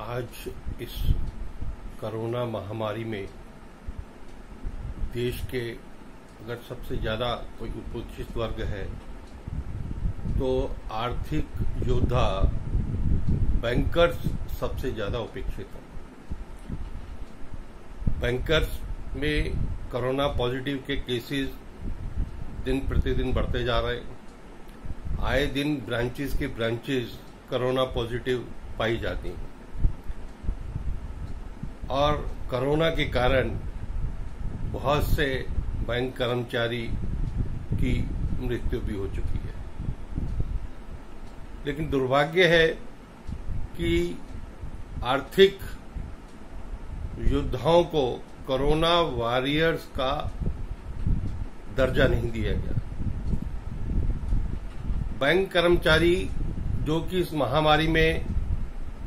आज इस कोरोना महामारी में देश के अगर सबसे ज्यादा कोई उपेक्षित वर्ग है तो आर्थिक योद्धा बैंकर्स सबसे ज्यादा उपेक्षित है। बैंकर्स में कोरोना पॉजिटिव के केसेस दिन प्रतिदिन बढ़ते जा रहे हैं। आए दिन ब्रांचेस के ब्रांचेस कोरोना पॉजिटिव पाई जाती हैं और कोरोना के कारण बहुत से बैंक कर्मचारी की मृत्यु भी हो चुकी है। लेकिन दुर्भाग्य है कि आर्थिक योद्धाओं को कोरोना वॉरियर्स का दर्जा नहीं दिया गया। बैंक कर्मचारी जो कि इस महामारी में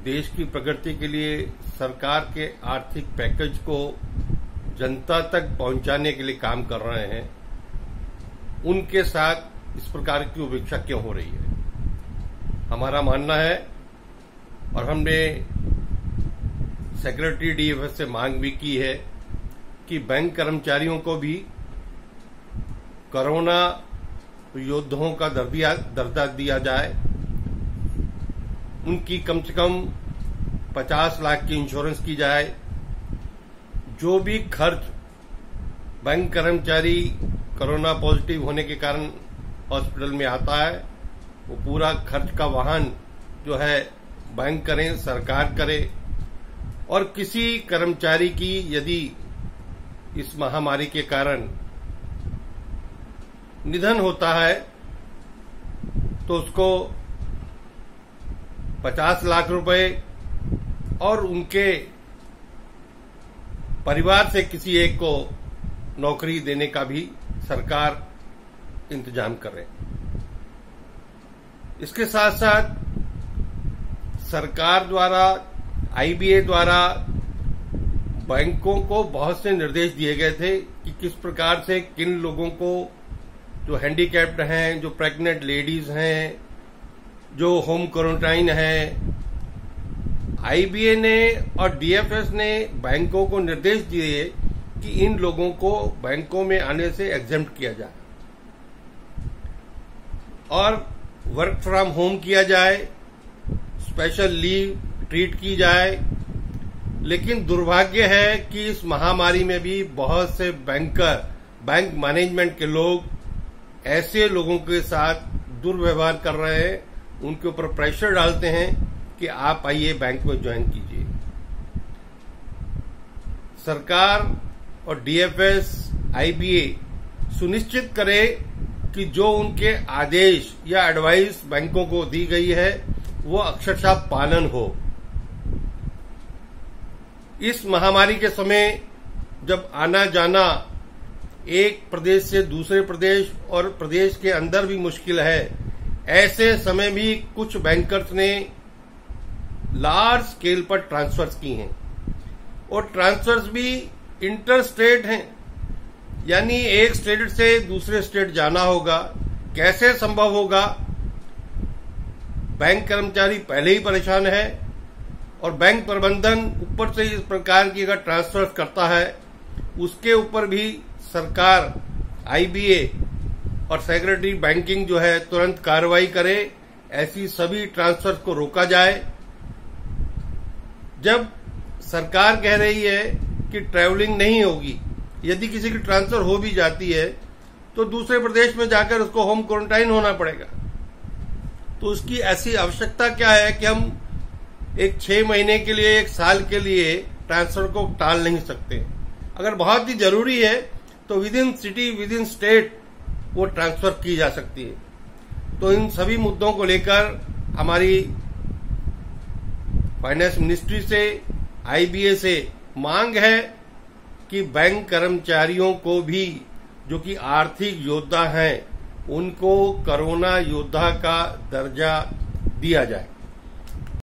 देश की प्रगति के लिए सरकार के आर्थिक पैकेज को जनता तक पहुंचाने के लिए काम कर रहे हैं, उनके साथ इस प्रकार की उपेक्षा क्यों हो रही है? हमारा मानना है और हमने सेक्रेटरी डीएफएस से मांग भी की है कि बैंक कर्मचारियों को भी कोरोना योद्धाओं का दर्जा दिया जाए। उनकी कम से कम 50 लाख की इंश्योरेंस की जाए। जो भी खर्च बैंक कर्मचारी कोरोना पॉजिटिव होने के कारण हॉस्पिटल में आता है, वो पूरा खर्च का वहन जो है बैंक करें, सरकार करे। और किसी कर्मचारी की यदि इस महामारी के कारण निधन होता है तो उसको 50 लाख रुपए और उनके परिवार से किसी एक को नौकरी देने का भी सरकार इंतजाम करे। इसके साथ साथ सरकार द्वारा, आईबीए द्वारा बैंकों को बहुत से निर्देश दिए गए थे कि किस प्रकार से किन लोगों को, जो हैंडीकैप्ड हैं, जो प्रेग्नेंट लेडीज हैं, जो होम क्वारंटाइन है, आईबीए ने और डीएफएस ने बैंकों को निर्देश दिए कि इन लोगों को बैंकों में आने से एग्जेम्प्ट किया जाए और वर्क फ्रॉम होम किया जाए, स्पेशल लीव ट्रीट की जाए। लेकिन दुर्भाग्य है कि इस महामारी में भी बहुत से बैंकर, बैंक मैनेजमेंट के लोग ऐसे लोगों के साथ दुर्व्यवहार कर रहे हैं, उनके ऊपर प्रेशर डालते हैं कि आप आइए बैंक में ज्वाइन कीजिए। सरकार और डीएफएस, आईबीए सुनिश्चित करे कि जो उनके आदेश या एडवाइस बैंकों को दी गई है वो अक्षरशः पालन हो। इस महामारी के समय जब आना जाना एक प्रदेश से दूसरे प्रदेश और प्रदेश के अंदर भी मुश्किल है, ऐसे समय भी कुछ बैंकर्स ने लार्ज स्केल पर ट्रांसफर्स की हैं और ट्रांसफर्स भी इंटर स्टेट हैं, यानी एक स्टेट से दूसरे स्टेट जाना होगा। कैसे संभव होगा? बैंक कर्मचारी पहले ही परेशान है और बैंक प्रबंधन ऊपर से इस प्रकार की अगर ट्रांसफर करता है, उसके ऊपर भी सरकार, आईबीए और सेक्रेटरी बैंकिंग जो है तुरंत कार्रवाई करे, ऐसी सभी ट्रांसफर को रोका जाए। जब सरकार कह रही है कि ट्रैवलिंग नहीं होगी, यदि किसी की ट्रांसफर हो भी जाती है तो दूसरे प्रदेश में जाकर उसको होम क्वारंटाइन होना पड़ेगा। तो उसकी ऐसी आवश्यकता क्या है कि हम एक 6 महीने के लिए, 1 साल के लिए ट्रांसफर को टाल नहीं सकते। अगर बहुत ही जरूरी है तो with in city, with in state वो ट्रांसफर की जा सकती है। तो इन सभी मुद्दों को लेकर हमारी फाइनेंस मिनिस्ट्री से, आईबीए से मांग है कि बैंक कर्मचारियों को भी, जो कि आर्थिक योद्धा हैं, उनको कोरोना योद्धा का दर्जा दिया जाए।